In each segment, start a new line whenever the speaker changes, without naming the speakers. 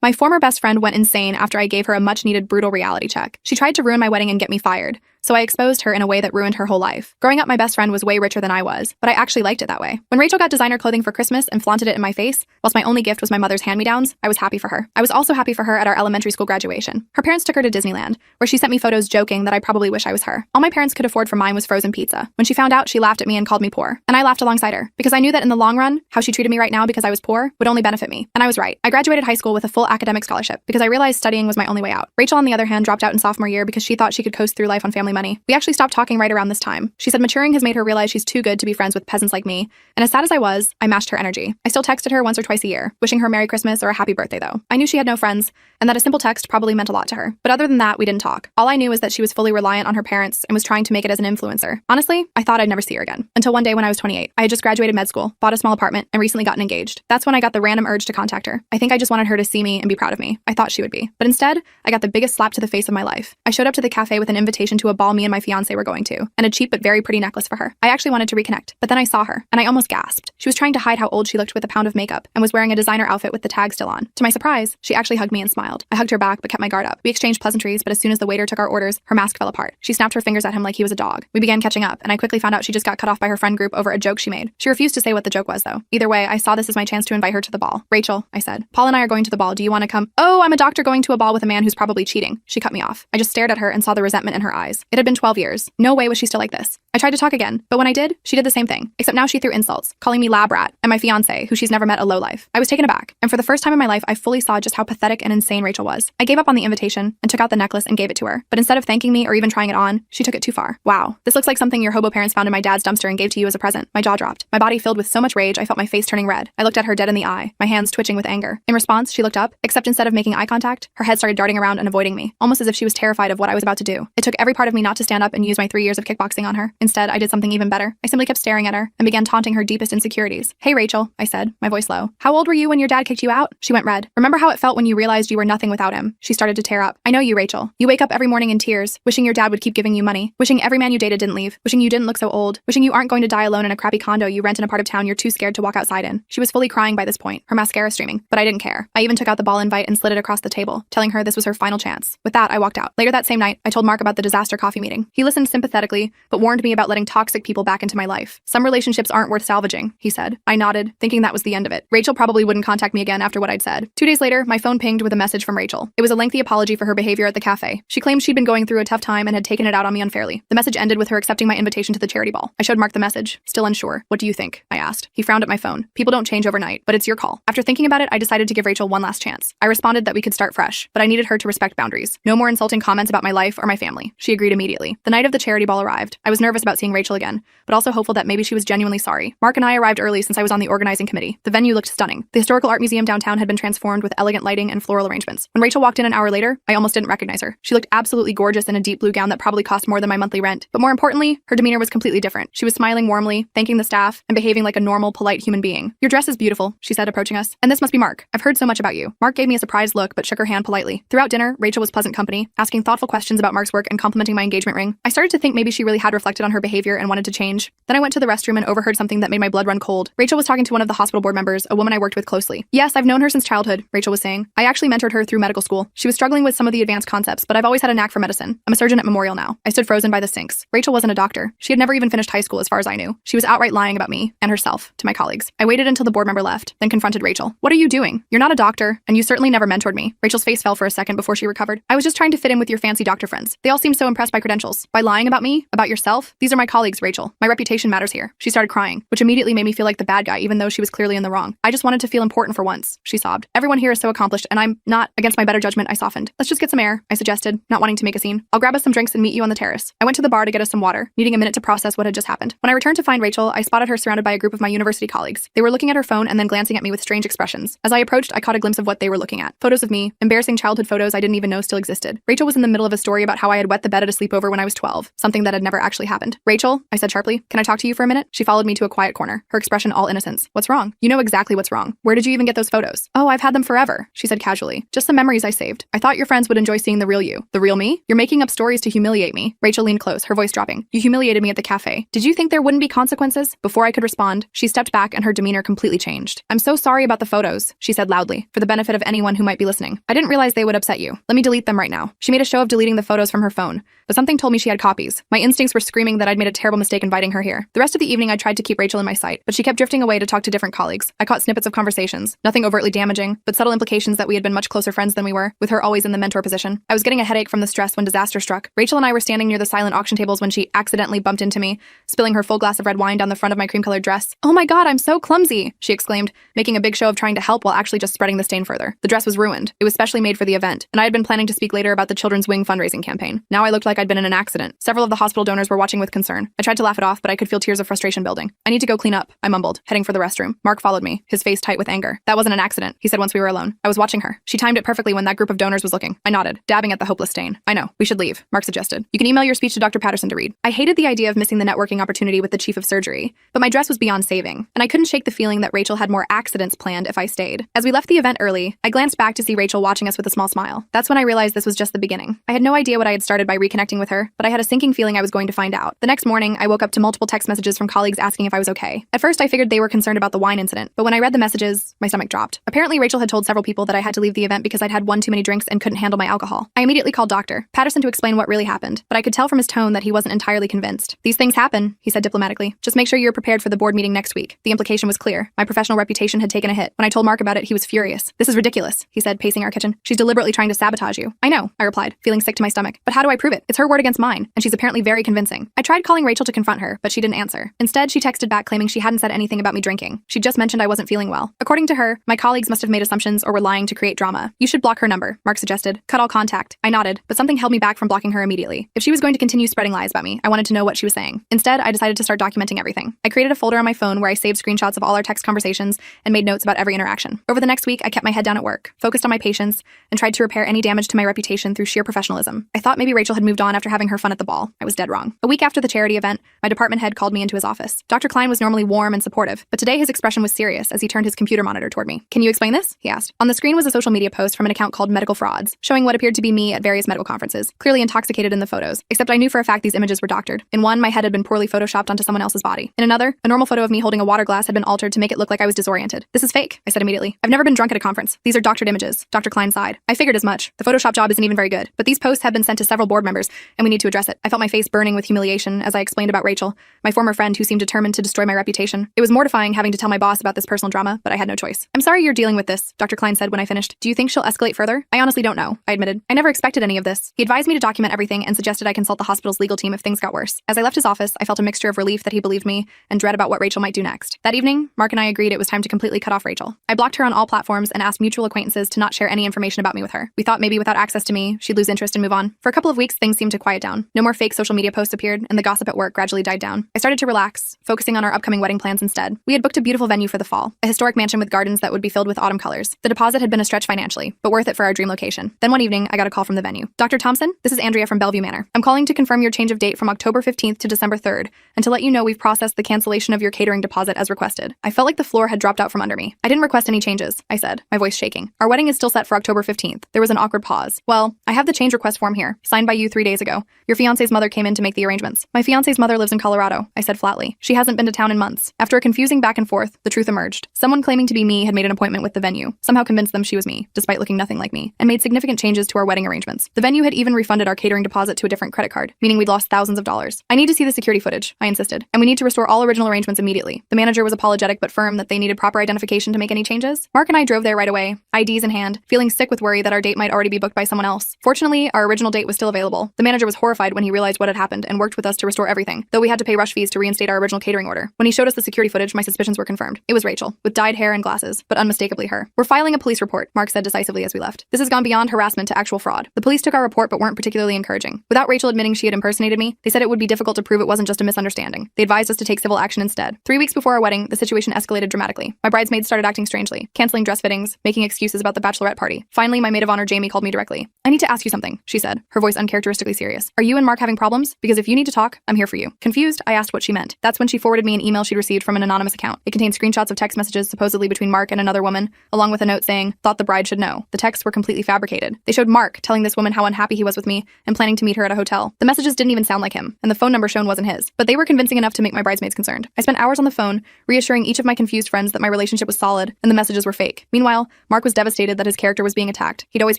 My former best friend went insane after I gave her a much-needed brutal reality check. She tried to ruin my wedding and get me fired, so I exposed her in a way that ruined her whole life. Growing up, my best friend was way richer than I was, but I actually liked it that way. When Rachel got designer clothing for Christmas and flaunted it in my face, whilst my only gift was my mother's hand-me-downs, I was happy for her. I was also happy for her at our elementary school graduation. Her parents took her to Disneyland, where she sent me photos joking that I probably wish I was her. All my parents could afford for mine was frozen pizza. When she found out, she laughed at me and called me poor. And I laughed alongside her, because I knew that in the long run, how she treated me right now because I was poor would only benefit me. And I was right. I graduated high school with a full academic scholarship because I realized studying was my only way out. Rachel, on the other hand, dropped out in sophomore year because she thought she could coast through life on family money. We actually stopped talking right around this time. She said maturing has made her realize she's too good to be friends with peasants like me, and as sad as I was, I matched her energy. I still texted her once or twice a year, wishing her Merry Christmas or a Happy Birthday though. I knew she had no friends, and that a simple text probably meant a lot to her. But other than that, we didn't talk. All I knew was that she was fully reliant on her parents and was trying to make it as an influencer. Honestly, I thought I'd never see her again. Until one day when I was 28. I had just graduated med school, bought a small apartment, and recently gotten engaged. That's when I got the random urge to contact her. I think I just wanted her to see me and be proud of me. I thought she would be. But instead, I got the biggest slap to the face of my life. I showed up to the cafe with an invitation to a ball me and my fiancé were going to, and a cheap but very pretty necklace for her. I actually wanted to reconnect, but then I saw her, and I almost gasped. She was trying to hide how old she looked with a pound of makeup, and was wearing a designer outfit with the tag still on. To my surprise, she actually hugged me and smiled. I hugged her back, but kept my guard up. We exchanged pleasantries, but as soon as the waiter took our orders, her mask fell apart. She snapped her fingers at him like he was a dog. We began catching up, and I quickly found out she just got cut off by her friend group over a joke she made. She refused to say what the joke was, though. Either way, I saw this as my chance to invite her to the ball. Rachel, I said, Paul and I are going to the ball. Do you want to come? Oh, I'm a doctor going to a ball with a man who's probably cheating. She cut me off. I just stared at her and saw the resentment in her eyes. It had been 12 years. No way was she still like this. I tried to talk again, but when I did, she did the same thing, except now she threw insults, calling me lab rat, and my fiancé, who she's never met, a lowlife. I was taken aback, and for the first time in my life, I fully saw just how pathetic and insane Rachel was. I gave up on the invitation and took out the necklace and gave it to her, but instead of thanking me or even trying it on, she took it too far. Wow, this looks like something your hobo parents found in my dad's dumpster and gave to you as a present. My jaw dropped. My body filled with so much rage, I felt my face turning red. I looked at her dead in the eye, my hands twitching with anger. In response, she looked up, except instead of making eye contact, her head started darting around and avoiding me, almost as if she was terrified of what I was about to do. It took every part of me not to stand up and use my 3 years of kickboxing on her. Instead, I did something even better. I simply kept staring at her and began taunting her deepest insecurities. Hey Rachel, I said, my voice low. How old were you when your dad kicked you out? She went red. Remember how it felt when you realized you were nothing without him? She started to tear up. I know you, Rachel. You wake up every morning in tears, wishing your dad would keep giving you money, wishing every man you dated didn't leave, wishing you didn't look so old, wishing you aren't going to die alone in a crappy condo you rent in a part of town you're too scared to walk outside in. She was fully crying by this point, her mascara streaming, but I didn't care. I even took out the ball invite and slid it across the table, telling her this was her final chance. With that, I walked out. Later that same night, I told Mark about the disaster coffee meeting. He listened sympathetically, but warned me about letting toxic people back into my life. Some relationships aren't worth salvaging, he said. I nodded, thinking that was the end of it. Rachel probably wouldn't contact me again after what I'd said. 2 days later, my phone pinged with a message from Rachel. It was a lengthy apology for her behavior at the cafe. She claimed she'd been going through a tough time and had taken it out on me unfairly. The message ended with her accepting my invitation to the charity ball. I showed Mark the message, still unsure. What do you think? I asked. He frowned at my phone. People don't change overnight, but it's your call. After thinking about it, I decided to give Rachel one last chance. I responded that we could start fresh, but I needed her to respect boundaries. No more insulting comments about my life or my family. She agreed immediately. The night of the charity ball arrived. I was nervous about seeing Rachel again, but also hopeful that maybe she was genuinely sorry. Mark and I arrived early since I was on the organizing committee. The venue looked stunning. The Historical Art Museum downtown had been transformed with elegant lighting and floral arrangements. When Rachel walked in an hour later, I almost didn't recognize her. She looked absolutely gorgeous in a deep blue gown that probably cost more than my monthly rent. But more importantly, her demeanor was completely different. She was smiling warmly, thanking the staff, and behaving like a normal, polite human being. Your dress is beautiful, she said, approaching us. And this must be Mark. I've heard so much about you. Mark gave me a surprised look, but shook her hand politely. Throughout dinner, Rachel was pleasant company, asking thoughtful questions about Mark's work and complimenting my engagement ring. I started to think maybe she really had reflected on her behavior and wanted to change. Then I went to the restroom and overheard something that made my blood run cold. Rachel was talking to one of the hospital board members, a woman I worked with closely. Yes, I've known her since childhood, Rachel was saying. I actually mentored her through medical school. She was struggling with some of the advanced concepts, but I've always had a knack for medicine. I'm a surgeon at Memorial now. I stood frozen by the sinks. Rachel wasn't a doctor. She had never even finished high school as far as I knew. She was outright lying about me and herself to my colleagues. I waited until the board member left, then confronted Rachel. What are you doing? You're not a doctor, and you certainly never mentored me. Rachel's face fell for a second before she recovered. I was just trying to fit in with your fancy doctor friends. They all seemed so impressed by credentials. By lying about me? About yourself? These are my colleagues, Rachel. My reputation matters here. She started crying, which immediately made me feel like the bad guy, even though she was clearly in the wrong. I just wanted to feel important for once, she sobbed. Everyone here is so accomplished, and I'm not. Against my better judgment, I softened. Let's just get some air, I suggested, not wanting to make a scene. I'll grab us some drinks and meet you on the terrace. I went to the bar to get us some water, needing a minute to process what had just happened. When I returned to find Rachel, I spotted her surrounded by a group of my university colleagues. They were looking at her phone and then glancing at me with strange expressions. As I approached, I caught a glimpse of what they were looking at. Photos of me, embarrassing childhood photos I didn't even know still existed. Rachel was in the middle of a story about how I had wet the bed at a sleepover sleepover when I was 12, something that had never actually happened. Rachel, I said sharply, can I talk to you for a minute? She followed me to a quiet corner, her expression all innocence. What's wrong? You know exactly what's wrong. Where did you even get those photos? Oh, I've had them forever, she said casually. Just some memories I saved. I thought your friends would enjoy seeing the real you. The real me? You're making up stories to humiliate me. Rachel leaned close, her voice dropping. You humiliated me at the cafe. Did you think there wouldn't be consequences? Before I could respond, she stepped back and her demeanor completely changed. I'm so sorry about the photos, she said loudly, for the benefit of anyone who might be listening. I didn't realize they would upset you. Let me delete them right now. She made a show of deleting the photos from her phone, but something told me she had copies. My instincts were screaming that I'd made a terrible mistake inviting her here. The rest of the evening I tried to keep Rachel in my sight, but she kept drifting away to talk to different colleagues. I caught snippets of conversations, nothing overtly damaging, but subtle implications that we had been much closer friends than we were, with her always in the mentor position. I was getting a headache from the stress when disaster struck. Rachel and I were standing near the silent auction tables when she accidentally bumped into me, spilling her full glass of red wine down the front of my cream-colored dress. Oh my god, I'm so clumsy, she exclaimed, making a big show of trying to help while actually just spreading the stain further. The dress was ruined. It was specially made for the event, and I had been planning to speak later about the Children's Wing fundraising campaign. Now I looked like I'd been in an accident. Several of the hospital donors were watching with concern. I tried to laugh it off, but I could feel tears of frustration building. I need to go clean up, I mumbled, heading for the restroom. Mark followed me, his face tight with anger. That wasn't an accident, he said once we were alone. I was watching her. She timed it perfectly when that group of donors was looking. I nodded, dabbing at the hopeless stain. I know. We should leave, Mark suggested. You can email your speech to Dr. Patterson to read. I hated the idea of missing the networking opportunity with the chief of surgery, but my dress was beyond saving, and I couldn't shake the feeling that Rachel had more accidents planned if I stayed. As we left the event early, I glanced back to see Rachel watching us with a small smile. That's when I realized this was just the beginning. I had no idea what I had started by reconnecting with her, but I had a sinking feeling I was going to find out. The next morning, I woke up to multiple text messages from colleagues asking if I was okay. At first, I figured they were concerned about the wine incident, but when I read the messages, my stomach dropped. Apparently, Rachel had told several people that I had to leave the event because I'd had one too many drinks and couldn't handle my alcohol. I immediately called Dr. Patterson to explain what really happened, but I could tell from his tone that he wasn't entirely convinced. These things happen, he said diplomatically. Just make sure you're prepared for the board meeting next week. The implication was clear. My professional reputation had taken a hit. When I told Mark about it, he was furious. This is ridiculous, he said, pacing our kitchen. She's deliberately trying to sabotage you. I know, I replied, feeling sick to my stomach. But how do I prove it? It's her word against mine, and she's apparently very convincing. I tried calling Rachel to confront her, but she didn't answer. Instead, she texted back claiming she hadn't said anything about me drinking. She just mentioned I wasn't feeling well. According to her, my colleagues must have made assumptions or were lying to create drama. You should block her number, Mark suggested. Cut all contact. I nodded, but something held me back from blocking her immediately. If she was going to continue spreading lies about me, I wanted to know what she was saying. Instead, I decided to start documenting everything. I created a folder on my phone where I saved screenshots of all our text conversations and made notes about every interaction. Over the next week, I kept my head down at work, focused on my patients, and tried to repair any damage to my reputation through sheer professionalism. I thought maybe Rachel had moved on after having her fun at the ball. I was dead wrong. A week after the charity event, my department head called me into his office. Dr. Klein was normally warm and supportive, but today his expression was serious as he turned his computer monitor toward me. Can you explain this? He asked. On the screen was a social media post from an account called Medical Frauds, showing what appeared to be me at various medical conferences, clearly intoxicated in the photos, except I knew for a fact these images were doctored. In one, my head had been poorly photoshopped onto someone else's body. In another, a normal photo of me holding a water glass had been altered to make it look like I was disoriented. This is fake, I said immediately. I've never been drunk at a conference. These are doctored images. Dr. Klein sighed. I figured as much. The Photoshop job isn't even very good, but these posts have been sent to several board members, and we need to address it. I felt my face burning with humiliation as I explained about Rachel, my former friend who seemed determined to destroy my reputation. It was mortifying having to tell my boss about this personal drama, but I had no choice. I'm sorry you're dealing with this, Dr. Klein said when I finished. Do you think she'll escalate further? I honestly don't know, I admitted. I never expected any of this. He advised me to document everything and suggested I consult the hospital's legal team if things got worse. As I left his office, I felt a mixture of relief that he believed me and dread about what Rachel might do next. That evening, Mark and I agreed it was time to completely cut off Rachel. I blocked her on all platforms and asked mutual acquaintances to not share any information about me with her. We thought maybe without access to me, she'd lose interest and move on. For a couple of weeks, things seemed to quiet down. No more fake social media posts appeared, and the gossip at work gradually died down. I started to relax, focusing on our upcoming wedding plans instead. We had booked a beautiful venue for the fall, a historic mansion with gardens that would be filled with autumn colors. The deposit had been a stretch financially, but worth it for our dream location. Then one evening, I got a call from the venue. Dr. Thompson, this is Andrea from Bellevue Manor. I'm calling to confirm your change of date from October 15th to December 3rd, and to let you know we've processed the cancellation of your catering deposit as requested. I felt like the floor had dropped out from under me. I didn't request any changes, I said, my voice shaking. Our wedding is still set for October 15th. There was an awkward pause. Well, I have the change request form here, signed by you 3 days ago. Your fiancé's mother came in to make the arrangements. My fiancé's mother lives in Colorado, I said flatly. She hasn't been to town in months. After a confusing back and forth, the truth emerged. Someone claiming to be me had made an appointment with the venue, somehow convinced them she was me, despite looking nothing like me, and made significant changes to our wedding arrangements. The venue had even refunded our catering deposit to a different credit card, meaning we'd lost thousands of dollars. I need to see the security footage, I insisted, and we need to restore all original arrangements immediately. The manager was apologetic but firm that they needed proper identification to make any changes. Mark and I drove there right away, IDs in hand, feeling sick with worry that our date might already be booked by someone else. Fortunately, our original date was still available. The manager was horrified when he realized what had happened and worked with us to restore everything, though we had to pay rush fees to reinstate our original catering order. When he showed us the security footage, my suspicions were confirmed. It was Rachel, with dyed hair and glasses, but unmistakably her. We're filing a police report, Mark said decisively as we left. This has gone beyond harassment to actual fraud. The police took our report but weren't particularly encouraging. Without Rachel admitting she had impersonated me, they said it would be difficult to prove it wasn't just a misunderstanding. They advised us to take civil action instead. 3 weeks before our wedding, the situation escalated dramatically. My bridesmaids started acting strangely, canceling dress fittings, making excuses about the bachelorette party. Finally, my maid of honor Jamie called me directly. I need to ask you something, she said, her voice uncharacteristically serious. Are you and Mark having problems? Because if you need to talk, I'm here for you. Confused, I asked what she meant. That's when she forwarded me an email she'd received from an anonymous account. It contained screenshots of text messages supposedly between Mark and another woman, along with a note saying, "Thought the bride should know." The texts were completely fabricated. They showed Mark telling this woman how unhappy he was with me and planning to meet her at a hotel. The messages didn't even sound like him, and the phone number shown wasn't his. But they were convincing enough to make my bridesmaids concerned. I spent hours on the phone, reassuring each of my confused friends that my relationship was solid and the messages were fake. Meanwhile, Mark was devastated that his character was being attacked. He'd always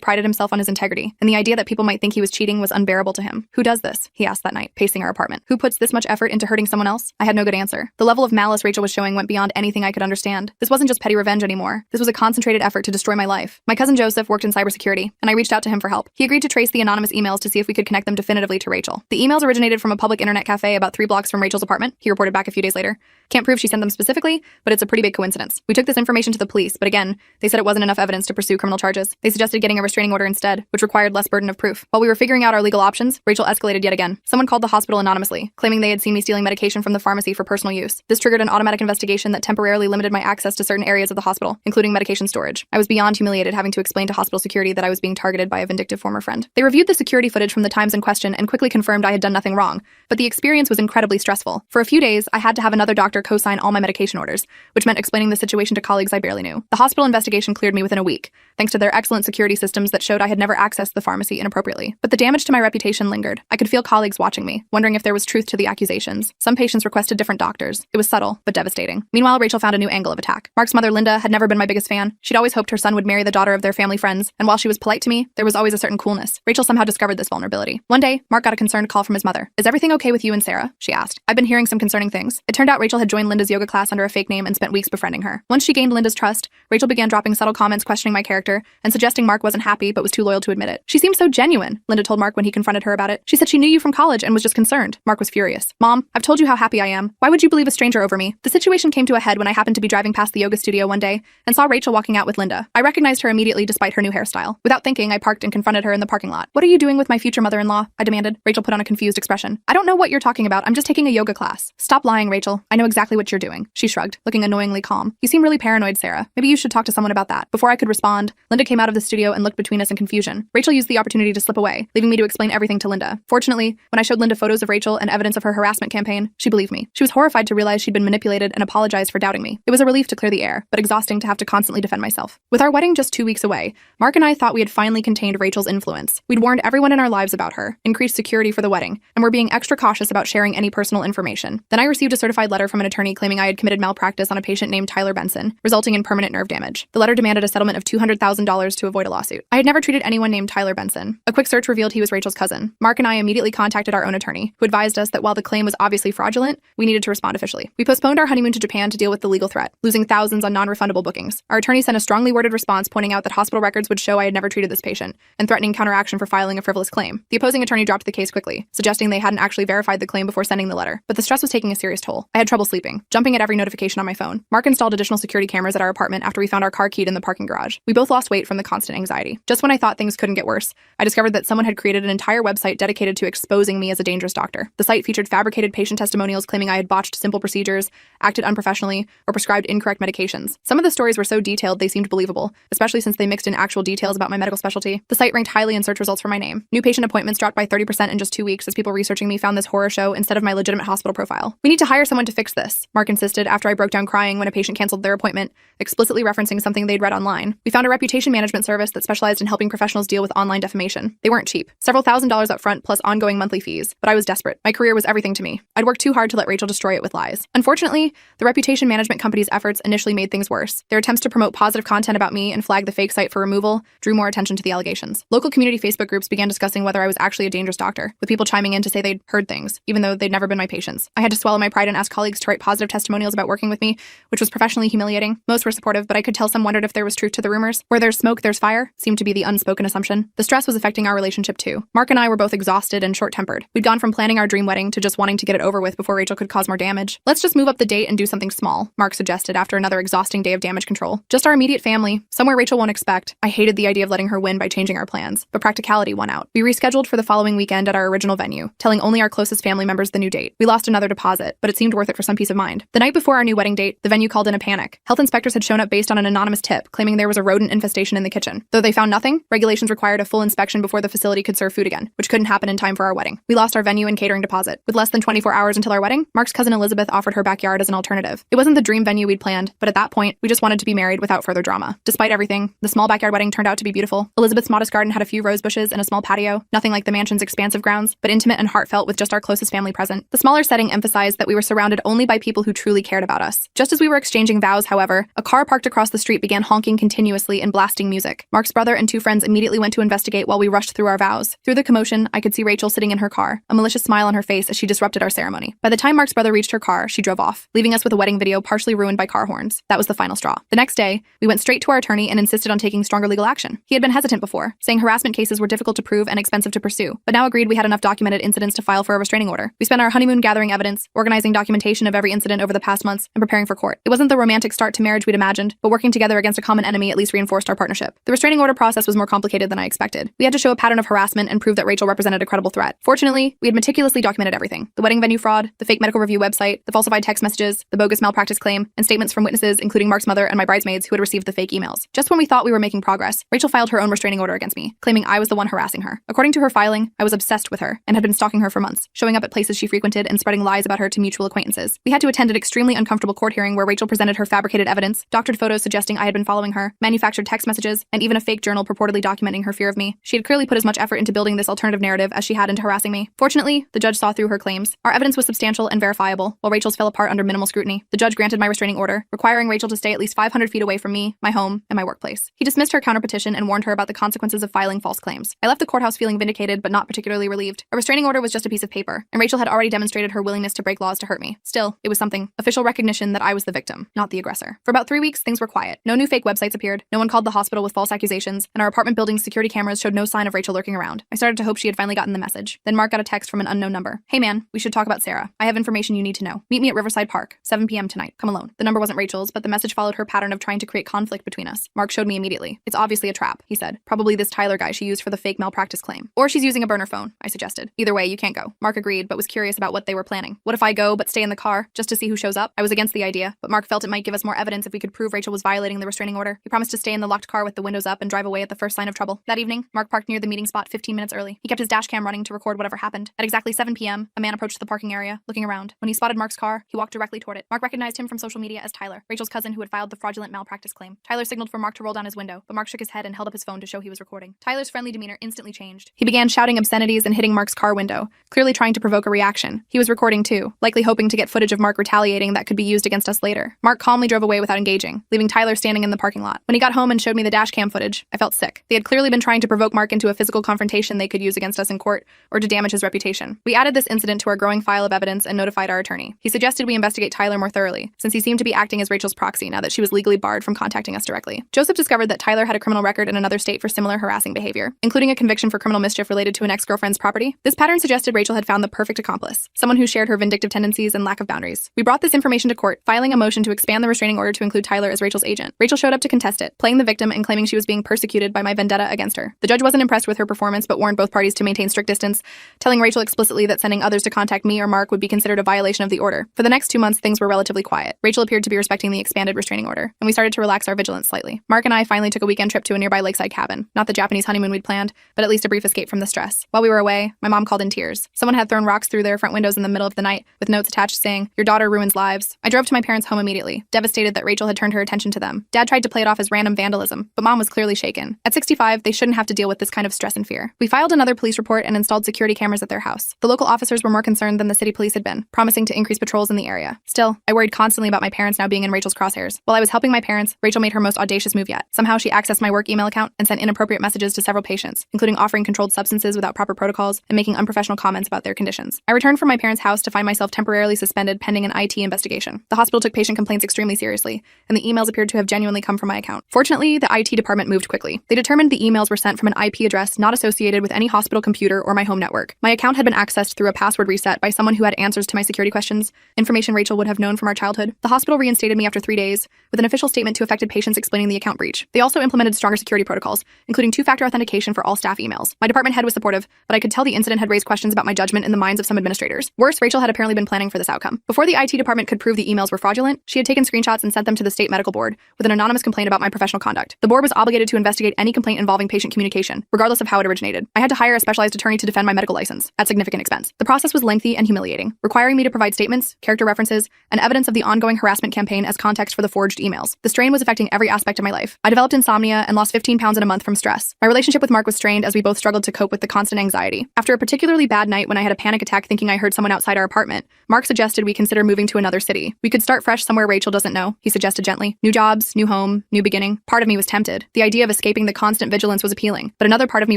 prided himself on his integrity, and the idea that people might think he was cheating was unbearable to him. "Who does this?" he asked that night, pacing our apartment. "Who puts this much effort into hurting someone else?" I had no good answer. The level of malice Rachel was showing went beyond anything I could understand. This wasn't just petty revenge anymore. This was a concentrated effort to destroy my life. My cousin Joseph worked in cybersecurity, and I reached out to him for help. He agreed to trace the anonymous emails to see if we could connect them definitively to Rachel. The emails originated from a public internet cafe about 3 blocks from Rachel's apartment, he reported back a few days later. Can't prove she sent them specifically, but it's a pretty big coincidence. We took this information to the police, but again, they said it wasn't enough evidence to pursue criminal charges. They suggested getting a restraining order instead, which required less burden of proof. While we were figuring out our legal options, Rachel escalated yet again. Someone called the hospital anonymously, claiming they had seen me stealing medication from the pharmacy for personal use. This triggered an automatic investigation that temporarily limited my access to certain areas of the hospital, including medication storage. I was beyond humiliated having to explain to hospital security that I was being targeted by a vindictive former friend. They reviewed the security footage from the times in question and quickly confirmed I had done nothing wrong, but the experience was incredibly stressful. For a few days, I had to have another doctor co-sign all my medication orders, which meant explaining the situation to colleagues I barely knew. The hospital investigation cleared me within a week, thanks to their excellent security systems that showed I had never accessed the pharmacy inappropriately. But the damage to my reputation lingered. I could feel colleagues watching me, wondering if there was truth to the accusations. Some patients requested different doctors. It was subtle, but devastating. Meanwhile, Rachel found a new angle of attack. Mark's mother, Linda, had never been my biggest fan. She'd always hoped her son would marry the daughter of their family friends, and while she was polite to me, there was always a certain coolness. Rachel somehow discovered this vulnerability. One day, Mark got a concerned call from his mother. "Is everything okay with you and Sarah?" she asked. "I've been hearing some concerning things." It turned out Rachel had joined Linda's yoga class under a fake name and spent weeks befriending her. Once she gained Linda's trust, Rachel began dropping subtle comments questioning my character and suggesting Mark wasn't happy but was too loyal to admit it. "She seemed so genuine," Linda told Mark when he confronted her about it. "She said she knew you from college and was just concerned." Mark was furious. "Mom, I've told you how happy I am. Why would you believe a stranger over me?" The situation came to a head when I happened to be driving past the yoga studio one day and saw Rachel walking out with Linda. I recognized her immediately despite her new hairstyle. Without thinking, I parked and confronted her in the parking lot. "What are you doing with my future mother-in-law?" I demanded. Rachel put on a confused expression. "I don't know what you're talking about. I'm just taking a yoga class." "Stop lying, Rachel. I know exactly what you're doing." She shrugged, looking annoyingly calm. "You seem really paranoid, Sarah. Maybe you should talk to someone about that." Before I could respond, Linda came out of the studio and looked between us in confusion. Rachel used the opportunity to slip away, leaving me to explain everything to Linda. Fortunately, when I showed Linda photos of Rachel and evidence of her harassment campaign, she believed me. She was horrified to realize she'd been manipulated and apologized for doubting me. It was a relief to clear the air, but exhausting to have to constantly defend myself. With our wedding just 2 weeks away, Mark and I thought we had finally contained Rachel's influence. We'd warned everyone in our lives about her, increased security for the wedding, and were being extra cautious about sharing any personal information. Then I received a certified letter from an attorney claiming I had committed malpractice on a patient named Tyler Benson, resulting in permanent nerve damage. The letter demanded a settlement of $200,000 to avoid a lawsuit. I had never treated anyone named Tyler Benson. A quick search revealed he was Rachel's cousin. Mark and I immediately contacted our own attorney, who advised us that while the claim was obviously fraudulent, we needed to respond officially. We postponed our honeymoon to Japan to deal with the legal threat, losing thousands on non-refundable bookings. Our attorney sent a strongly worded response pointing out that hospital records would show I had never treated this patient, and threatening counteraction for filing a frivolous claim. The opposing attorney dropped the case quickly, suggesting they hadn't actually verified the claim before sending the letter. But the stress was taking a serious toll. I had trouble sleeping, jumping at every notification on my phone. Mark installed additional security cameras at our apartment after we found our car keyed in the parking garage. We both lost weight from the constant anxiety. Just when I thought things couldn't get worse, I discovered that someone had created an entire website dedicated to exposing me as a dangerous doctor. The site featured fabricated patient testimonials claiming I had botched simple procedures, acted unprofessionally, or prescribed incorrect medications. Some of the stories were so detailed they seemed believable, especially since they mixed in actual details about my medical specialty. The site ranked highly in search results for my name. New patient appointments dropped by 30% in just 2 weeks as people researching me found this horror show instead of my legitimate hospital profile. "We need to hire someone to fix this," Mark insisted after I broke down crying when a patient canceled their appointment, explicitly referencing something they'd read online. We found a reputation management service that specialized in helping professionals deal with online defamation. They weren't cheap. Several $1,000s up front plus ongoing monthly fees, but I was desperate. My career was everything to me. I'd worked too hard to let Rachel destroy it with lies. Unfortunately, the reputation management company's efforts initially made things worse. Their attempts to promote positive content about me and flag the fake site for removal drew more attention to the allegations. Local community Facebook groups began discussing whether I was actually a dangerous doctor, with people chiming in to say they'd heard things, even though they'd never been my patients. I had to swallow my pride and ask colleagues to write positive testimonials about working with me, which was professionally humiliating. Most were supportive, but I could tell some wondered if there was truth to the rumors. Where there's smoke, there's fire seemed to be the unspoken assumption. The stress was affecting our relationship too. Mark and I were both exhausted and short-tempered. We'd gone from planning our dream wedding to just wanting to get it over with before Rachel could cause more damage. "Let's just move up the date and do something small," Mark suggested after another exhausting day of damage control. "Just our immediate family, somewhere Rachel won't expect." I hated the idea of letting her win by changing our plans, but practicality won out. We rescheduled for the following weekend at our original venue, telling only our closest family members the new date. We lost another deposit, but it seemed worth it for some peace of mind. The night before our new wedding date, the venue called in a panic. Health inspectors had shown up based on an anonymous tip, claiming there was a rodent infestation in the kitchen. Though they found nothing, regulations required a full inspection before the facility could serve food again. again, which couldn't happen in time for our wedding. We lost our venue and catering deposit. With less than 24 hours until our wedding, Mark's cousin Elizabeth offered her backyard as an alternative. It wasn't the dream venue we'd planned, but at that point, we just wanted to be married without further drama. Despite everything, the small backyard wedding turned out to be beautiful. Elizabeth's modest garden had a few rose bushes and a small patio, nothing like the mansion's expansive grounds, but intimate and heartfelt with just our closest family present. The smaller setting emphasized that we were surrounded only by people who truly cared about us. Just as we were exchanging vows, however, a car parked across the street began honking continuously and blasting music. Mark's brother and two friends immediately went to investigate while we rushed through our vows. Through the commotion, I could see Rachel sitting in her car, a malicious smile on her face as she disrupted our ceremony. By the time Mark's brother reached her car, she drove off, leaving us with a wedding video partially ruined by car horns. That was the final straw. The next day, we went straight to our attorney and insisted on taking stronger legal action. He had been hesitant before, saying harassment cases were difficult to prove and expensive to pursue, but now agreed we had enough documented incidents to file for a restraining order. We spent our honeymoon gathering evidence, organizing documentation of every incident over the past months, and preparing for court. It wasn't the romantic start to marriage we'd imagined, but working together against a common enemy at least reinforced our partnership. The restraining order process was more complicated than I expected. We had to show a pattern of harassment and prove that Rachel represented a credible threat. Fortunately, we had meticulously documented everything: the wedding venue fraud, the fake medical review website, the falsified text messages, the bogus malpractice claim, and statements from witnesses, including Mark's mother and my bridesmaids who had received the fake emails. Just when we thought we were making progress, Rachel filed her own restraining order against me, claiming I was the one harassing her. According to her filing, I was obsessed with her and had been stalking her for months, showing up at places she frequented and spreading lies about her to mutual acquaintances. We had to attend an extremely uncomfortable court hearing where Rachel presented her fabricated evidence, doctored photos suggesting I had been following her, manufactured text messages, and even a fake journal purportedly documenting her fear of me. She had clearly put as much effort into building this alternative narrative as she had into harassing me. Fortunately, the judge saw through her claims. Our evidence was substantial and verifiable, while Rachel's fell apart under minimal scrutiny. The judge granted my restraining order, requiring Rachel to stay at least 500 feet away from me, my home, and my workplace. He dismissed her counterpetition and warned her about the consequences of filing false claims. I left the courthouse feeling vindicated but not particularly relieved. A restraining order was just a piece of paper, and Rachel had already demonstrated her willingness to break laws to hurt me. Still, it was something: official recognition that I was the victim, not the aggressor. For about 3 weeks, things were quiet. No new fake websites appeared, no one called the hospital with false accusations, and our apartment building's security cameras showed no sign of Rachel lurking around. I started to hope she had finally gotten the message. Then Mark got a text from an unknown number. "Hey man, we should talk about Sarah. I have information you need to know. Meet me at Riverside Park, 7 p.m. tonight. Come alone." The number wasn't Rachel's, but the message followed her pattern of trying to create conflict between us. Mark showed me immediately. "It's obviously a trap," he said. "Probably this Tyler guy she used for the fake malpractice claim. Or she's using a burner phone," I suggested. "Either way, you can't go." Mark agreed, but was curious about what they were planning. What if I go, but stay in the car, just to see who shows up? I was against the idea, but Mark felt it might give us more evidence if we could prove Rachel was violating the restraining order. He promised to stay in the locked car with the windows up and drive away at the first sign of trouble. That evening, Mark parked near the meeting spot 15 minutes early. He kept his dash cam running to record whatever happened. At exactly 7 p.m., a man approached the parking area, looking around. When he spotted Mark's car, he walked directly toward it. Mark recognized him from social media as Tyler, Rachel's cousin who had filed the fraudulent malpractice claim. Tyler signaled for Mark to roll down his window, but Mark shook his head and held up his phone to show he was recording. Tyler's friendly demeanor instantly changed. He began shouting obscenities and hitting Mark's car window, clearly trying to provoke a reaction. He was recording too, likely hoping to get footage of Mark retaliating that could be used against us later. Mark calmly drove away without engaging, leaving Tyler standing in the parking lot. When he got home and showed me the dash cam footage, I felt sick. They had clearly been trying to provoke Mark into a physical confrontation they could use against us in court or to damage his reputation. We added this incident to our growing file of evidence and notified our attorney. He suggested we investigate Tyler more thoroughly, since he seemed to be acting as Rachel's proxy now that she was legally barred from contacting us directly. Joseph discovered that Tyler had a criminal record in another state for similar harassing behavior, including a conviction for criminal mischief related to an ex-girlfriend's property. This pattern suggested Rachel had found the perfect accomplice, someone who shared her vindictive tendencies and lack of boundaries. We brought this information to court, filing a motion to expand the restraining order to include Tyler as Rachel's agent. Rachel showed up to contest it, playing the victim and claiming she was being persecuted by my vendetta against her. The judge wasn't impressed with her performance but warned both parties to maintain strict distance, telling Rachel explicitly that sending others to contact me or Mark would be considered a violation of the order. For the next 2 months, things were relatively quiet. Rachel appeared to be respecting the expanded restraining order, and we started to relax our vigilance slightly. Mark and I finally took a weekend trip to a nearby lakeside cabin. Not the Japanese honeymoon we'd planned, but at least a brief escape from the stress. While we were away, my mom called in tears. Someone had thrown rocks through their front windows in the middle of the night, with notes attached saying, "Your daughter ruins lives." I drove to my parents' home immediately, devastated that Rachel had turned her attention to them. Dad tried to play it off as random vandalism, but Mom was clearly shaken. At 65, they shouldn't have to deal with this kind of stress and fear. We filed another police report and installed security cameras at their house. The local officers were more concerned than the city police had been, promising to increase patrols in the area. Still, I worried constantly about my parents now being in Rachel's crosshairs. While I was helping my parents, Rachel made her most audacious move yet. Somehow she accessed my work email account and sent inappropriate messages to several patients, including offering controlled substances without proper protocols and making unprofessional comments about their conditions. I returned from my parents' house to find myself temporarily suspended pending an IT investigation. The hospital took patient complaints extremely seriously, and the emails appeared to have genuinely come from my account. Fortunately, the IT department moved quickly. They determined the emails were sent from an IP address not associated with any hospital computer or my home network. My account had been accessed through a password reset by someone who had answers to my security questions, information Rachel would have known from our childhood. The hospital reinstated me after 3 days, with an official statement to affected patients explaining the account breach. They also implemented stronger security protocols, including 2-factor authentication for all staff emails. My department head was supportive, but I could tell the incident had raised questions about my judgment in the minds of some administrators. Worse, Rachel had apparently been planning for this outcome. Before the IT department could prove the emails were fraudulent, she had taken screenshots and sent them to the state medical board with an anonymous complaint about my professional conduct. The board was obligated to investigate any complaint involving patient communication, regardless of how it originated. I had had to hire a specialized attorney to defend my medical license, at significant expense. The process was lengthy and humiliating, requiring me to provide statements, character references, and evidence of the ongoing harassment campaign as context for the forged emails. The strain was affecting every aspect of my life. I developed insomnia and lost 15 pounds in a month from stress. My relationship with Mark was strained as we both struggled to cope with the constant anxiety. After a particularly bad night when I had a panic attack thinking I heard someone outside our apartment, Mark suggested we consider moving to another city. We could start fresh somewhere Rachel doesn't know, he suggested gently. New jobs, new home, new beginning. Part of me was tempted. The idea of escaping the constant vigilance was appealing, but another part of me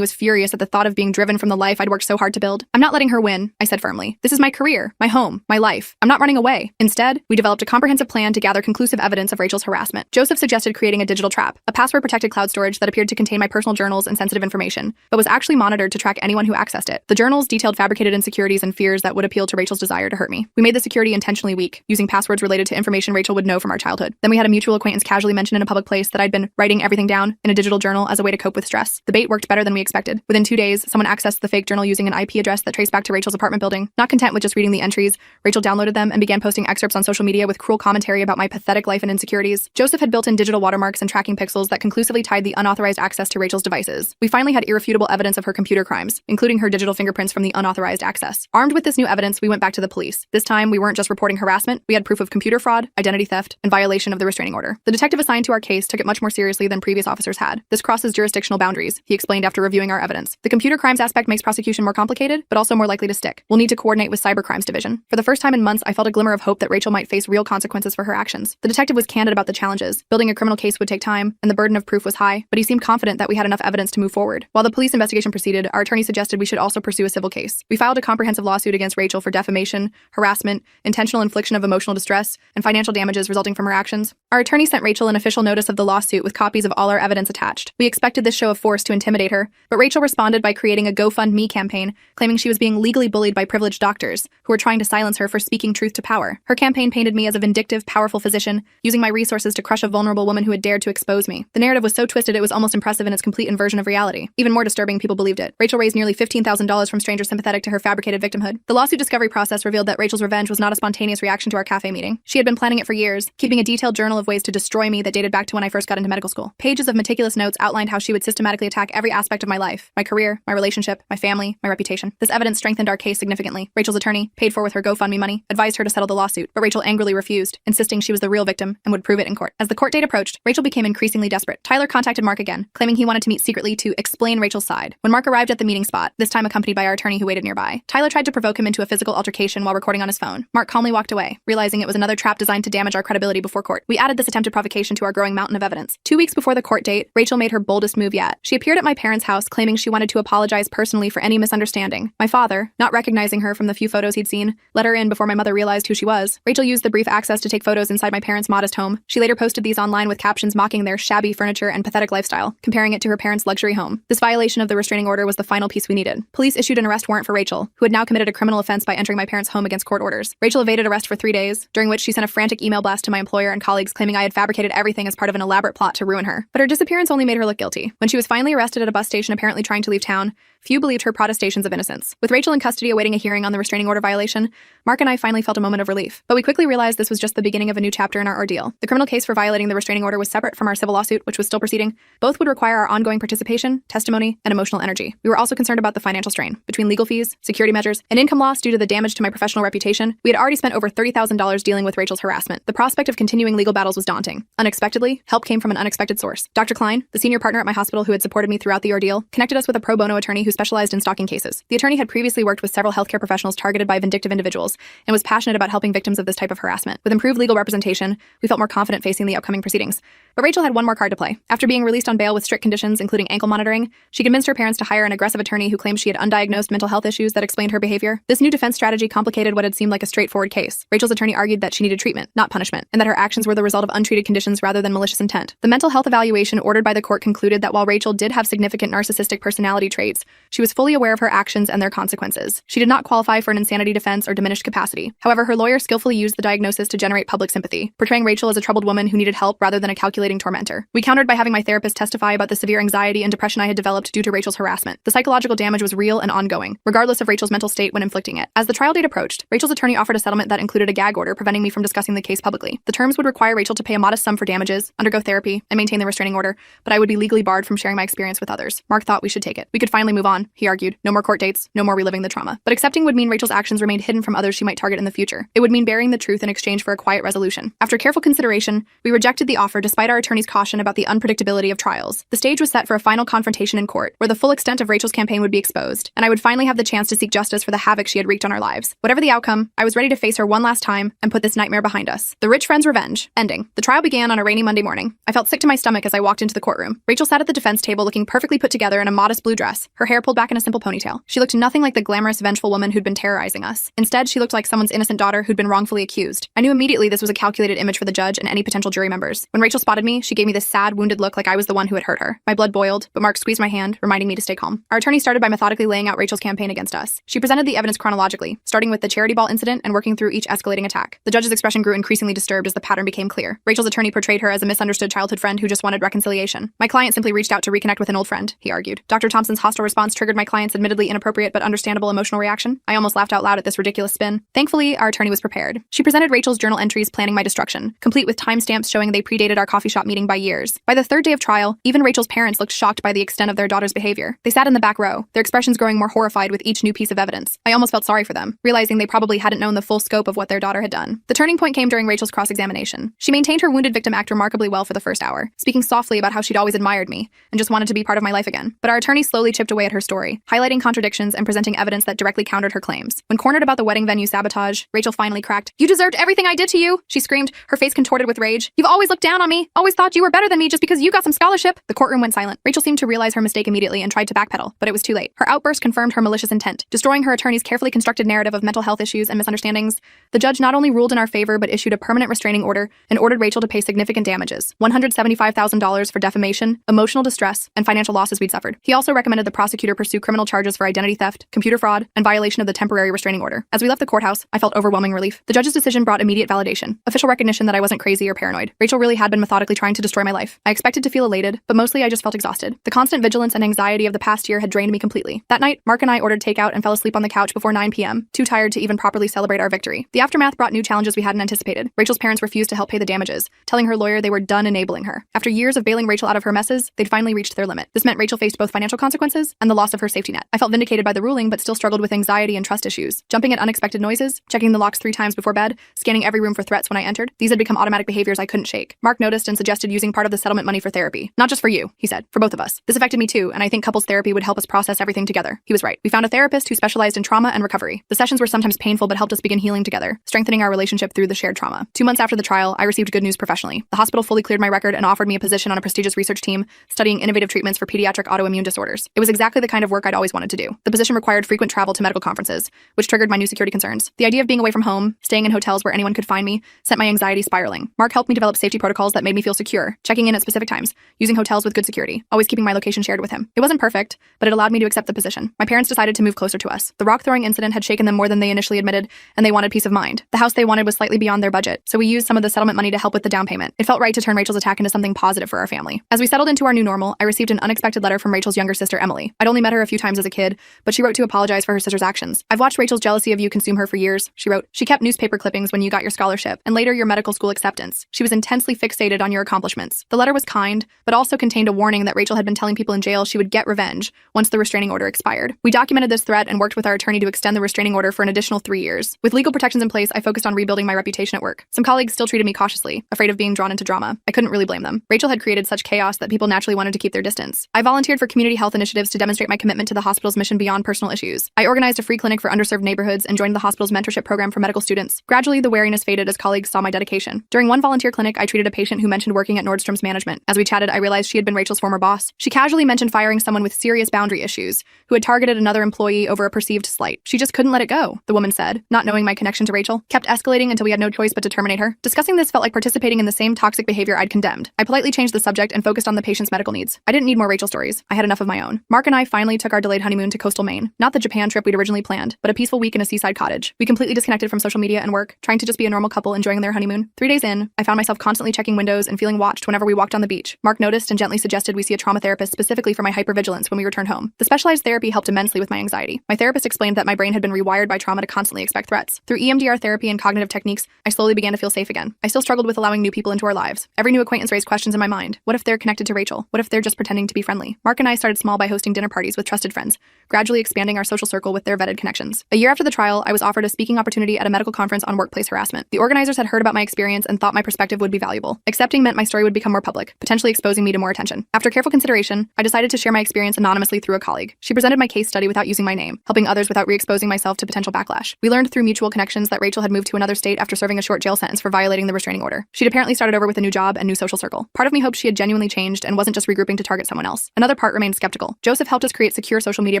was furious at the thought of being driven from the life I'd worked so hard to build. I'm not letting her win, I said firmly. This is my career, my home, my life. I'm not running away. Instead, we developed a comprehensive plan to gather conclusive evidence of Rachel's harassment. Joseph suggested creating a digital trap, a password-protected cloud storage that appeared to contain my personal journals and sensitive information, but was actually monitored to track anyone who accessed it. The journals detailed fabricated insecurities and fears that would appeal to Rachel's desire to hurt me. We made the security intentionally weak, using passwords related to information Rachel would know from our childhood. Then we had a mutual acquaintance casually mention in a public place that I'd been writing everything down in a digital journal as a way to cope with stress. The bait worked better than we expected. Within 2 days, someone accessed the fake journal using an IP address that traced back to Rachel's apartment building. Not content with just reading the entries, Rachel downloaded them and began posting excerpts on social media with cruel commentary about my pathetic life and insecurities. Joseph had built in digital watermarks and tracking pixels that conclusively tied the unauthorized access to Rachel's devices. We finally had irrefutable evidence of her computer crimes, including her digital fingerprints from the unauthorized access. Armed with this new evidence, we went back to the police. This time, we weren't just reporting harassment, we had proof of computer fraud, identity theft, and violation of the restraining order. The detective assigned to our case took it much more seriously than previous officers had. This crosses jurisdictional boundaries, he explained after reviewing our evidence. The computer crimes aspect makes prosecution more complicated, but also more likely to stick. We'll need to coordinate with Cybercrimes Division. For the first time in months, I felt a glimmer of hope that Rachel might face real consequences for her actions. The detective was candid about the challenges. Building a criminal case would take time, and the burden of proof was high, but he seemed confident that we had enough evidence to move forward. While the police investigation proceeded, our attorney suggested we should also pursue a civil case. We filed a comprehensive lawsuit against Rachel for defamation, harassment, intentional infliction of emotional distress, and financial damages resulting from her actions. Our attorney sent Rachel an official notice of the lawsuit with copies of all our evidence attached. We expected this show of force to intimidate her, but Rachel responded by creating a GoFundMe campaign, claiming she was being legally bullied by privileged doctors who were trying to silence her for speaking truth to power. Her campaign painted me as a vindictive, powerful physician, using my resources to crush a vulnerable woman who had dared to expose me. The narrative was so twisted it was almost impressive in its complete inversion of reality. Even more disturbing, people believed it. Rachel raised nearly $15,000 from strangers sympathetic to her fabricated victimhood. The lawsuit discovery process revealed that Rachel's revenge was not a spontaneous reaction to our cafe meeting. She had been planning it for years, keeping a detailed journal of ways to destroy me that dated back to when I first got into medical school. Pages of meticulous notes outlined how she would systematically attack every aspect of my life, my career, my relationship, my family, my reputation. This evidence strengthened our case significantly. Rachel's attorney, paid for with her GoFundMe money, advised her to settle the lawsuit, but Rachel angrily refused, insisting she was the real victim and would prove it in court. As the court date approached, Rachel became increasingly desperate. Tyler contacted Mark again, claiming he wanted to meet secretly to explain Rachel's side. When Mark arrived at the meeting spot, this time accompanied by our attorney who waited nearby, Tyler tried to provoke him into a physical altercation while recording on his phone. Mark calmly walked away, realizing it was another trap designed to damage our credibility before court. We added this attempted provocation to our growing mountain of evidence. 2 weeks before the court date, Rachel made her boldest move yet. She appeared at my parents' house claiming she wanted to apologize personally for any misunderstanding. My father, not recognizing her from the few photos he'd seen, let her in before my mother realized who she was. Rachel used the brief access to take photos inside my parents' modest home. She later posted these online with captions mocking their shabby furniture and pathetic lifestyle, comparing it to her parents' luxury home. This violation of the restraining order was the final piece we needed. Police issued an arrest warrant for Rachel, who had now committed a criminal offense by entering my parents' home against court orders. Rachel evaded arrest for 3 days, during which she sent a frantic email blast to my employer and colleagues claiming I had fabricated everything as part of an elaborate plot to ruin her. But her disappearance only made her look guilty. When she was finally arrested at a bus station apparently trying to leave town, few believed her protestations of innocence. With Rachel in custody awaiting a hearing on the restraining order violation, Mark and I finally felt a moment of relief. But we quickly realized this was just the beginning of a new chapter in our ordeal. The criminal case for violating the restraining order was separate from our civil lawsuit, which was still proceeding. Both would require our ongoing participation, testimony, and emotional energy. We were also concerned about the financial strain. Between legal fees, security measures, and income loss due to the damage to my professional reputation, we had already spent over $30,000 dealing with Rachel's harassment. The prospect of continuing legal battles was daunting. Unexpectedly, help came from an unexpected source. Dr. Klein, the senior partner at my hospital who had supported me throughout the ordeal, connected us with a pro bono attorney who specialized in stalking cases. The attorney had previously worked with several healthcare professionals targeted by vindictive individuals and was passionate about helping victims of this type of harassment. With improved legal representation, we felt more confident facing the upcoming proceedings. But Rachel had one more card to play. After being released on bail with strict conditions, including ankle monitoring, she convinced her parents to hire an aggressive attorney who claimed she had undiagnosed mental health issues that explained her behavior. This new defense strategy complicated what had seemed like a straightforward case. Rachel's attorney argued that she needed treatment, not punishment, and that her actions were the result of untreated conditions rather than malicious intent. The mental health evaluation ordered by the court concluded that while Rachel did have significant narcissistic personality traits, she was fully aware of her actions and their consequences. She did not qualify for an insanity defense or diminished capacity. However, her lawyer skillfully used the diagnosis to generate public sympathy, portraying Rachel as a troubled woman who needed help rather than a calculating tormentor. We countered by having my therapist testify about the severe anxiety and depression I had developed due to Rachel's harassment. The psychological damage was real and ongoing, regardless of Rachel's mental state when inflicting it. As the trial date approached, Rachel's attorney offered a settlement that included a gag order preventing me from discussing the case publicly. The terms would require Rachel to pay a modest sum for damages, undergo therapy, and maintain the restraining order, but I would be legally barred from sharing my experience with others. Mark thought we should take it. We could finally move on on, he argued. No more court dates, no more reliving the trauma. But accepting would mean Rachel's actions remained hidden from others she might target in the future. It would mean burying the truth in exchange for a quiet resolution. After careful consideration, we rejected the offer despite our attorney's caution about the unpredictability of trials. The stage was set for a final confrontation in court, where the full extent of Rachel's campaign would be exposed, and I would finally have the chance to seek justice for the havoc she had wreaked on our lives. Whatever the outcome, I was ready to face her one last time and put this nightmare behind us. The rich friend's revenge. Ending. The trial began on a rainy Monday morning. I felt sick to my stomach as I walked into the courtroom. Rachel sat at the defense table looking perfectly put together in a modest blue dress, her hair pulled back in a simple ponytail. She looked nothing like the glamorous, vengeful woman who'd been terrorizing us. Instead, she looked like someone's innocent daughter who'd been wrongfully accused. I knew immediately this was a calculated image for the judge and any potential jury members. When Rachel spotted me, she gave me this sad, wounded look like I was the one who had hurt her. My blood boiled, but Mark squeezed my hand, reminding me to stay calm. Our attorney started by methodically laying out Rachel's campaign against us. She presented the evidence chronologically, starting with the charity ball incident and working through each escalating attack. The judge's expression grew increasingly disturbed as the pattern became clear. Rachel's attorney portrayed her as a misunderstood childhood friend who just wanted reconciliation. My client simply reached out to reconnect with an old friend, he argued. Dr. Thompson's hostile response triggered my client's admittedly inappropriate but understandable emotional reaction. I almost laughed out loud at this ridiculous spin. Thankfully, our attorney was prepared. She presented Rachel's journal entries planning my destruction, complete with timestamps showing they predated our coffee shop meeting by years. By the third day of trial, even Rachel's parents looked shocked by the extent of their daughter's behavior. They sat in the back row, their expressions growing more horrified with each new piece of evidence. I almost felt sorry for them, realizing they probably hadn't known the full scope of what their daughter had done. The turning point came during Rachel's cross-examination. She maintained her wounded victim act remarkably well for the first hour, speaking softly about how she'd always admired me and just wanted to be part of my life again. But our attorney slowly chipped away at her story, highlighting contradictions and presenting evidence that directly countered her claims. When cornered about the wedding venue sabotage, Rachel finally cracked. "You deserved everything I did to you," she screamed, her face contorted with rage. "You've always looked down on me, always thought you were better than me just because you got some scholarship." The courtroom went silent. Rachel seemed to realize her mistake immediately and tried to backpedal, but it was too late. Her outburst confirmed her malicious intent, destroying her attorney's carefully constructed narrative of mental health issues and misunderstandings. The judge not only ruled in our favor but issued a permanent restraining order and ordered Rachel to pay significant damages, $175,000 for defamation, emotional distress, and financial losses we'd suffered. He also recommended the prosecutor pursue criminal charges for identity theft, computer fraud, and violation of the temporary restraining order. As we left the courthouse, I felt overwhelming relief. The judge's decision brought immediate validation, official recognition that I wasn't crazy or paranoid. Rachel really had been methodically trying to destroy my life. I expected to feel elated, but mostly I just felt exhausted. The constant vigilance and anxiety of the past year had drained me completely. That night, Mark and I ordered takeout and fell asleep on the couch before 9 p.m., too tired to even properly celebrate our victory. The aftermath brought new challenges we hadn't anticipated. Rachel's parents refused to help pay the damages, telling her lawyer they were done enabling her. After years of bailing Rachel out of her messes, they'd finally reached their limit. This meant Rachel faced both financial consequences and the loss of her safety net. I felt vindicated by the ruling, but still struggled with anxiety and trust issues. Jumping at unexpected noises, checking the locks 3 times before bed, scanning every room for threats when I entered. These had become automatic behaviors I couldn't shake. Mark noticed and suggested using part of the settlement money for therapy. "Not just for you," he said, "for both of us. This affected me too, and I think couples therapy would help us process everything together." He was right. We found a therapist who specialized in trauma and recovery. The sessions were sometimes painful but helped us begin healing together, strengthening our relationship through the shared trauma. 2 months after the trial, I received good news professionally. The hospital fully cleared my record and offered me a position on a prestigious research team studying innovative treatments for pediatric autoimmune disorders. It was exactly the kind of work I'd always wanted to do. The position required frequent travel to medical conferences, which triggered my new security concerns. The idea of being away from home, staying in hotels where anyone could find me, sent my anxiety spiraling. Mark helped me develop safety protocols that made me feel secure, checking in at specific times, using hotels with good security, always keeping my location shared with him. It wasn't perfect, but it allowed me to accept the position. My parents decided to move closer to us. The rock-throwing incident had shaken them more than they initially admitted, and they wanted peace of mind. The house they wanted was slightly beyond their budget, so we used some of the settlement money to help with the down payment. It felt right to turn Rachel's attack into something positive for our family. As we settled into our new normal, I received an unexpected letter from Rachel's younger sister, Emily. I'd only met her a few times as a kid, but she wrote to apologize for her sister's actions. "I've watched Rachel's jealousy of you consume her for years," she wrote. "She kept newspaper clippings when you got your scholarship, and later your medical school acceptance. She was intensely fixated on your accomplishments." The letter was kind, but also contained a warning that Rachel had been telling people in jail she would get revenge once the restraining order expired. We documented this threat and worked with our attorney to extend the restraining order for an additional 3 years. With legal protections in place, I focused on rebuilding my reputation at work. Some colleagues still treated me cautiously, afraid of being drawn into drama. I couldn't really blame them. Rachel had created such chaos that people naturally wanted to keep their distance. I volunteered for community health initiatives to demonstrate my commitment to the hospital's mission beyond personal issues. I organized a free clinic for underserved neighborhoods and joined the hospital's mentorship program for medical students. Gradually, the wariness faded as colleagues saw my dedication. During one volunteer clinic, I treated a patient who mentioned working at Nordstrom's management. As we chatted, I realized she had been Rachel's former boss. She casually mentioned firing someone with serious boundary issues, who had targeted another employee over a perceived slight. She just couldn't let it go, the woman said, not knowing my connection to Rachel. Kept escalating until we had no choice but to terminate her. Discussing this felt like participating in the same toxic behavior I'd condemned. I politely changed the subject and focused on the patient's medical needs. I didn't need more Rachel stories. I had enough of my own. Mark and I finally took our delayed honeymoon to coastal Maine. Not the Japan trip we'd originally planned, but a peaceful week in a seaside cottage. We completely disconnected from social media and work, trying to just be a normal couple enjoying their honeymoon. 3 days in, I found myself constantly checking windows and feeling watched whenever we walked on the beach. Mark noticed and gently suggested we see a trauma therapist specifically for my hypervigilance when we returned home. The specialized therapy helped immensely with my anxiety. My therapist explained that my brain had been rewired by trauma to constantly expect threats. Through EMDR therapy and cognitive techniques, I slowly began to feel safe again. I still struggled with allowing new people into our lives. Every new acquaintance raised questions in my mind. What if they're connected to Rachel? What if they're just pretending to be friendly? Mark and I started small by hosting dinner parties parties with trusted friends, gradually expanding our social circle with their vetted connections. A year after the trial, I was offered a speaking opportunity at a medical conference on workplace harassment. The organizers had heard about my experience and thought my perspective would be valuable. Accepting meant my story would become more public, potentially exposing me to more attention. After careful consideration, I decided to share my experience anonymously through a colleague. She presented my case study without using my name, helping others without re-exposing myself to potential backlash. We learned through mutual connections that Rachel had moved to another state after serving a short jail sentence for violating the restraining order. She'd apparently started over with a new job and new social circle. Part of me hoped she had genuinely changed and wasn't just regrouping to target someone else. Another part remained skeptical. Joseph helped us create secure social media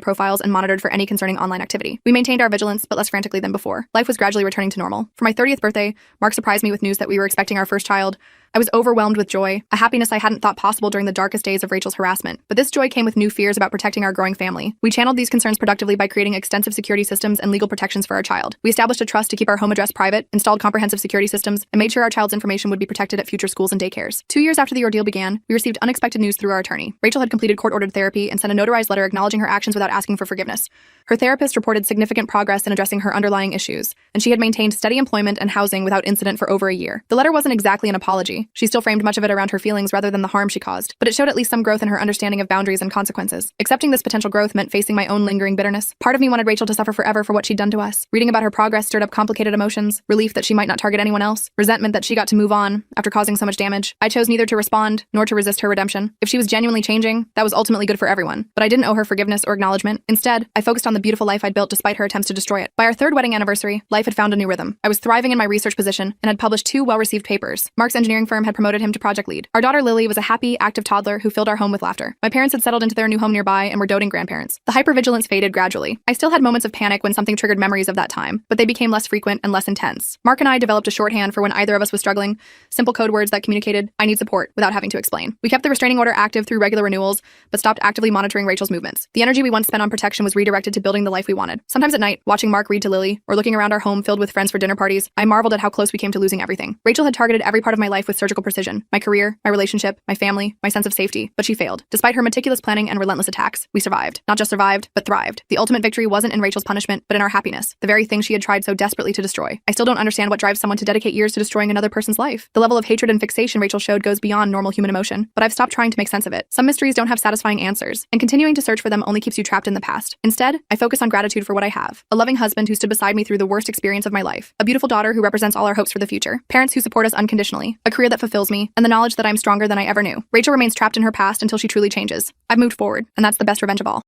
profiles and monitored for any concerning online activity. We maintained our vigilance, but less frantically than before. Life was gradually returning to normal. For my 30th birthday, Mark surprised me with news that we were expecting our first child. I was overwhelmed with joy, a happiness I hadn't thought possible during the darkest days of Rachel's harassment. But this joy came with new fears about protecting our growing family. We channeled these concerns productively by creating extensive security systems and legal protections for our child. We established a trust to keep our home address private, installed comprehensive security systems, and made sure our child's information would be protected at future schools and daycares. 2 years after the ordeal began, we received unexpected news through our attorney. Rachel had completed court-ordered therapy and sent a notarized letter acknowledging her actions without asking for forgiveness. Her therapist reported significant progress in addressing her underlying issues, and she had maintained steady employment and housing without incident for over a year. The letter wasn't exactly an apology. She still framed much of it around her feelings rather than the harm she caused, but it showed at least some growth in her understanding of boundaries and consequences. Accepting this potential growth meant facing my own lingering bitterness. Part of me wanted Rachel to suffer forever for what she'd done to us. Reading about her progress stirred up complicated emotions, relief that she might not target anyone else, resentment that she got to move on after causing so much damage. I chose neither to respond nor to resist her redemption. If she was genuinely changing, that was ultimately good for everyone, but I didn't owe her forgiveness or acknowledgement. Instead, I focused on the beautiful life I'd built despite her attempts to destroy it. By our third wedding anniversary, life had found a new rhythm. I was thriving in my research position and had published 2 well-received papers. Mark's engineering firm had promoted him to project lead. Our daughter Lily was a happy, active toddler who filled our home with laughter. My parents had settled into their new home nearby and were doting grandparents. The hypervigilance faded gradually. I still had moments of panic when something triggered memories of that time, but they became less frequent and less intense. Mark and I developed a shorthand for when either of us was struggling, simple code words that communicated, "I need support," without having to explain. We kept the restraining order active through regular renewals, but stopped actively monitoring Rachel's movements. The energy we once spent on protection was redirected to building the life we wanted. Sometimes at night, watching Mark read to Lily, or looking around our home filled with friends for dinner parties, I marveled at how close we came to losing everything. Rachel had targeted every part of my life with surgical precision: my career, my relationship, my family, my sense of safety, but she failed. Despite her meticulous planning and relentless attacks, we survived. Not just survived, but thrived. The ultimate victory wasn't in Rachel's punishment, but in our happiness, the very thing she had tried so desperately to destroy. I still don't understand what drives someone to dedicate years to destroying another person's life. The level of hatred and fixation Rachel showed goes beyond normal human emotion, but I've stopped trying to make sense of it. Some mysteries don't have satisfying answers, and continuing to search for them only keeps you trapped in the past. Instead, I focus on gratitude for what I have: a loving husband who stood beside me through the worst experience of my life, a beautiful daughter who represents all our hopes for the future, parents who support us unconditionally, a career that fulfills me, and the knowledge that I'm stronger than I ever knew. Rachel remains trapped in her past until she truly changes. I've moved forward, and that's the best revenge of all.